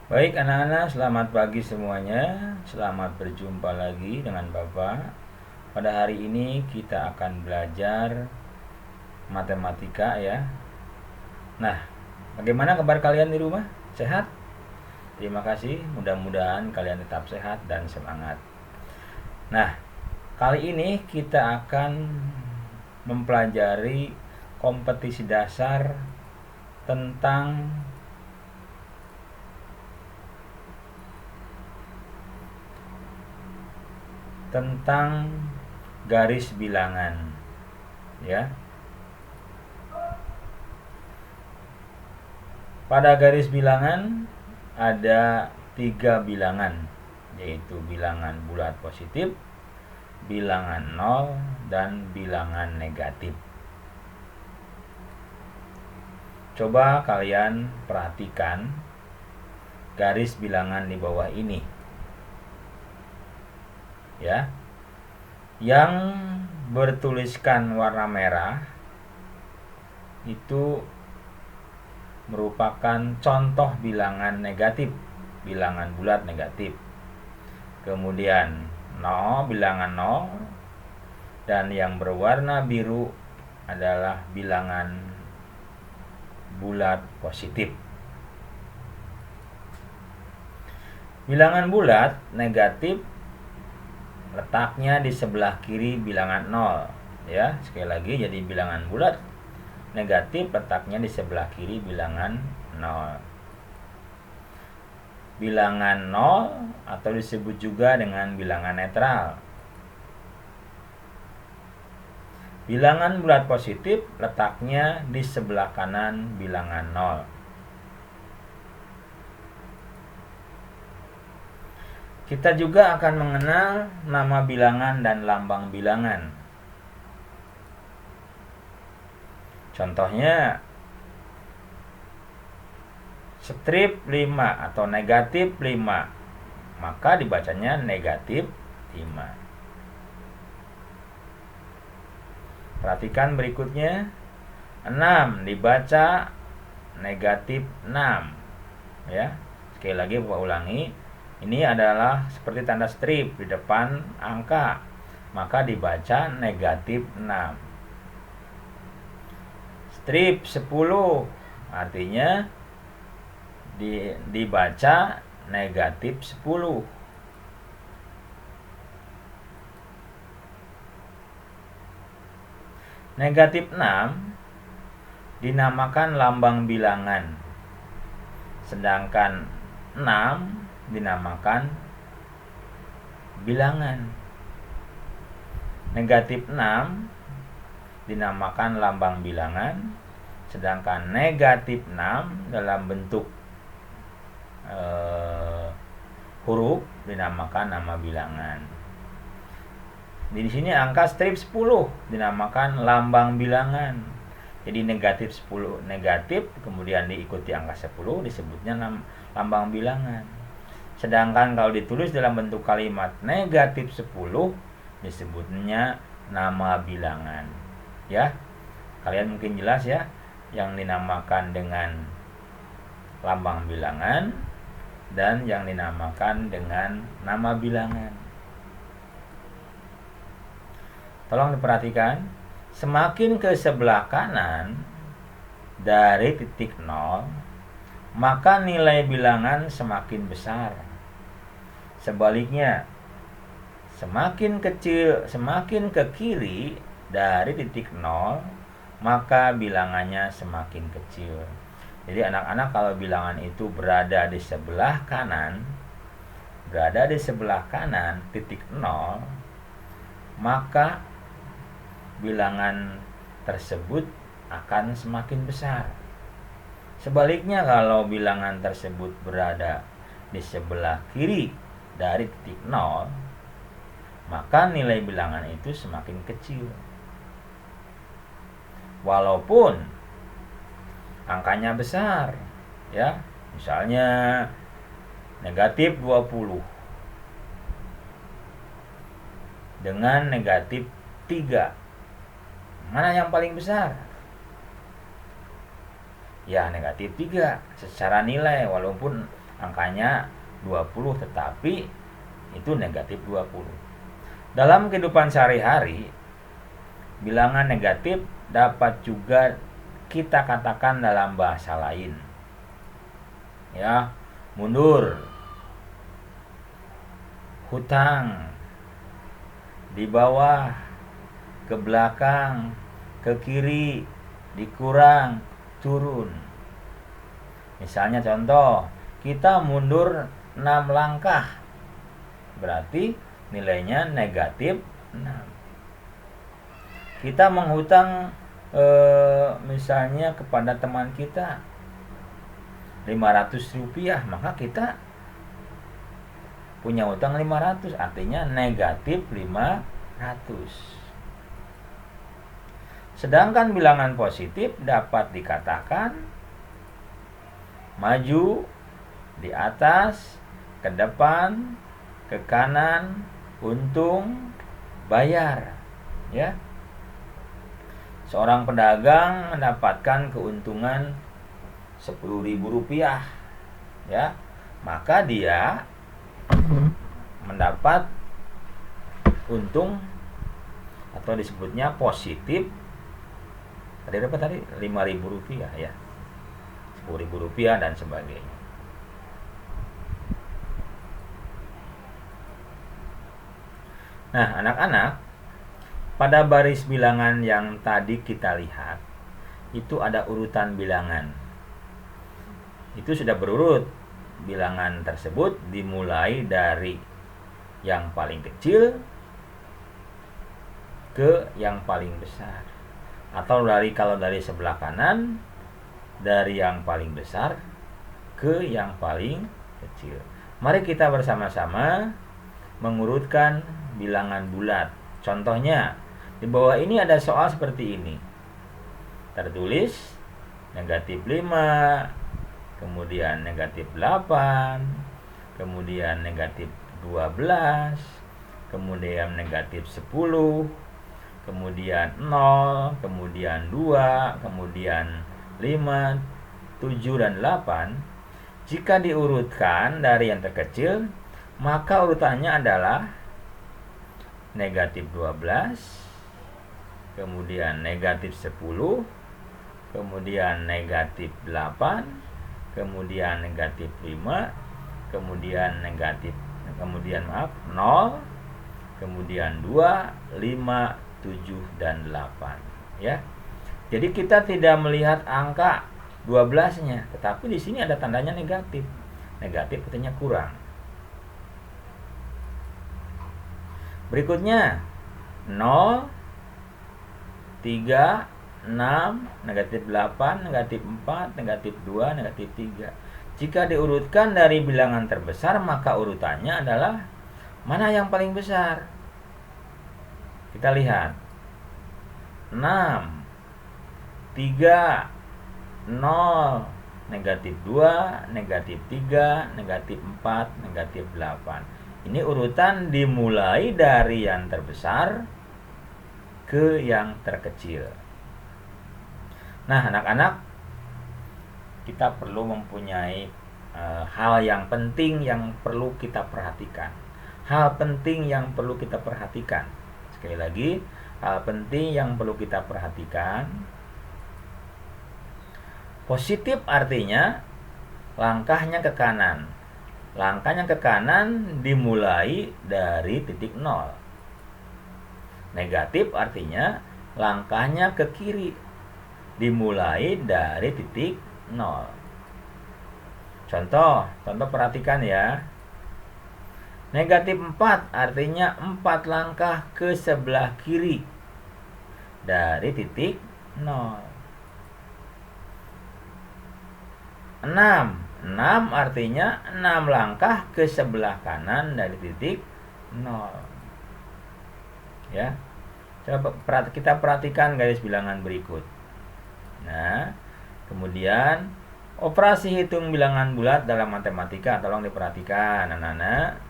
Baik anak-anak, selamat pagi semuanya. Selamat berjumpa lagi dengan Bapak. Pada hari ini kita akan belajar matematika ya. Nah, bagaimana kabar kalian di rumah? Sehat? Terima kasih, mudah-mudahan kalian tetap sehat dan semangat. Nah, kali ini kita akan mempelajari kompetisi dasar tentang garis bilangan ya. Pada garis bilangan ada 3 bilangan, yaitu bilangan bulat positif, bilangan 0, dan bilangan negatif. Coba kalian perhatikan garis bilangan di bawah ini ya. Yang bertuliskan warna merah itu merupakan contoh bilangan negatif, bilangan bulat negatif. Kemudian 0, bilangan 0, dan yang berwarna biru adalah bilangan bulat positif. Bilangan bulat negatif letaknya di sebelah kiri bilangan 0 ya. Sekali lagi, jadi bilangan bulat negatif letaknya di sebelah kiri bilangan 0. Bilangan 0 atau disebut juga dengan bilangan netral. Bilangan bulat positif letaknya di sebelah kanan bilangan 0. Kita juga akan mengenal nama bilangan dan lambang bilangan. Contohnya strip 5 atau negatif 5, maka dibacanya negatif 5. Perhatikan berikutnya, 6 dibaca negatif 6 ya. Sekali lagi Bapak ulangi, ini adalah seperti tanda strip di depan angka, maka dibaca negatif 6. Strip 10 artinya dibaca negatif 10. Negatif 6 dinamakan lambang bilangan, sedangkan 6 dinamakan bilangan. Negatif 6 dinamakan lambang bilangan, sedangkan negatif 6 dalam bentuk huruf dinamakan nama bilangan. Di sini angka strip 10 dinamakan lambang bilangan. Jadi negatif 10 negatif kemudian diikuti angka 10 disebutnya lambang bilangan. Sedangkan kalau ditulis dalam bentuk kalimat negatif 10 disebutnya nama bilangan. Ya. Kalian mungkin jelas ya, yang dinamakan dengan lambang bilangan dan yang dinamakan dengan nama bilangan. Tolong diperhatikan, semakin ke sebelah kanan dari titik 0, maka nilai bilangan semakin besar. Sebaliknya, semakin ke kiri dari titik 0, maka bilangannya semakin kecil. Jadi anak-anak kalau bilangan itu berada di sebelah kanan titik 0, maka bilangan tersebut akan semakin besar. Sebaliknya kalau bilangan tersebut berada di sebelah kiri dari titik 0, maka nilai bilangan itu semakin kecil. Walaupun angkanya besar ya. Misalnya negatif 20 dengan negatif 3. Mana yang paling besar? Ya negatif 3 secara nilai, walaupun angkanya 20, tetapi itu negatif 20. Dalam kehidupan sehari-hari, bilangan negatif dapat juga kita katakan dalam bahasa lain. Ya, mundur, hutang, di bawah, ke belakang, ke kiri, dikurang, turun. Misalnya contoh, kita mundur 6 langkah, berarti nilainya negatif 6. Kita menghutang misalnya kepada teman kita 500 rupiah, maka kita punya utang 500, artinya negatif 500. Sedangkan bilangan positif dapat dikatakan maju, di atas, ke depan, ke kanan, untung, bayar. Ya. Seorang pedagang mendapatkan keuntungan 10.000 rupiah, ya, maka dia mendapat untung atau disebutnya positif. Tadi berapa tadi? 5.000 rupiah, ya, 10.000 rupiah dan sebagainya. Nah, anak-anak, pada baris bilangan yang tadi kita lihat, itu ada urutan bilangan. Itu sudah berurut. Bilangan tersebut dimulai dari yang paling kecil ke yang paling besar. Atau kalau dari sebelah kanan, dari yang paling besar ke yang paling kecil. Mari kita bersama-sama mengurutkan bilangan bulat. Contohnya, di bawah ini ada soal seperti ini. Tertulis negatif 5, kemudian negatif 8, kemudian negatif 12, kemudian negatif 10, kemudian 0, kemudian 2, kemudian 5, 7, dan 8. Jika diurutkan dari yang terkecil, maka urutannya adalah negatif 12, kemudian negatif 10, kemudian negatif 8, kemudian negatif 5, kemudian 0, kemudian 2, 5, 7, dan 8. Ya. Jadi kita tidak melihat angka 12-nya, tetapi di sini ada tandanya negatif. Negatif artinya kurang. Berikutnya 0, 3, 6, negatif 8, negatif 4, negatif 2, negatif 3. Jika diurutkan dari bilangan terbesar, maka urutannya adalah mana yang paling besar? Kita lihat 6, 3, 0, negatif 2, negatif 3, negatif 4, negatif 8. Ini urutan dimulai dari yang terbesar ke yang terkecil. Nah, anak-anak, kita perlu mempunyai hal yang penting yang perlu kita perhatikan. Hal penting yang perlu kita perhatikan. Sekali lagi, hal penting yang perlu kita perhatikan. Positif artinya langkahnya ke kanan. Langkahnya ke kanan dimulai dari titik 0. Negatif artinya langkahnya ke kiri dimulai dari titik 0. Contoh perhatikan ya. Negatif 4 artinya 4 langkah ke sebelah kiri dari titik 0. 6 artinya 6 langkah ke sebelah kanan dari titik 0. Ya. Coba kita perhatikan garis bilangan berikut. Nah, kemudian operasi hitung bilangan bulat dalam matematika, tolong diperhatikan anak-anak.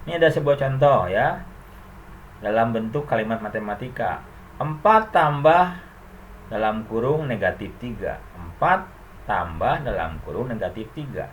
Ini ada sebuah contoh ya. Dalam bentuk kalimat matematika. 4 tambah dalam kurung negatif 3. 4 tambah dalam kurung negatif 3.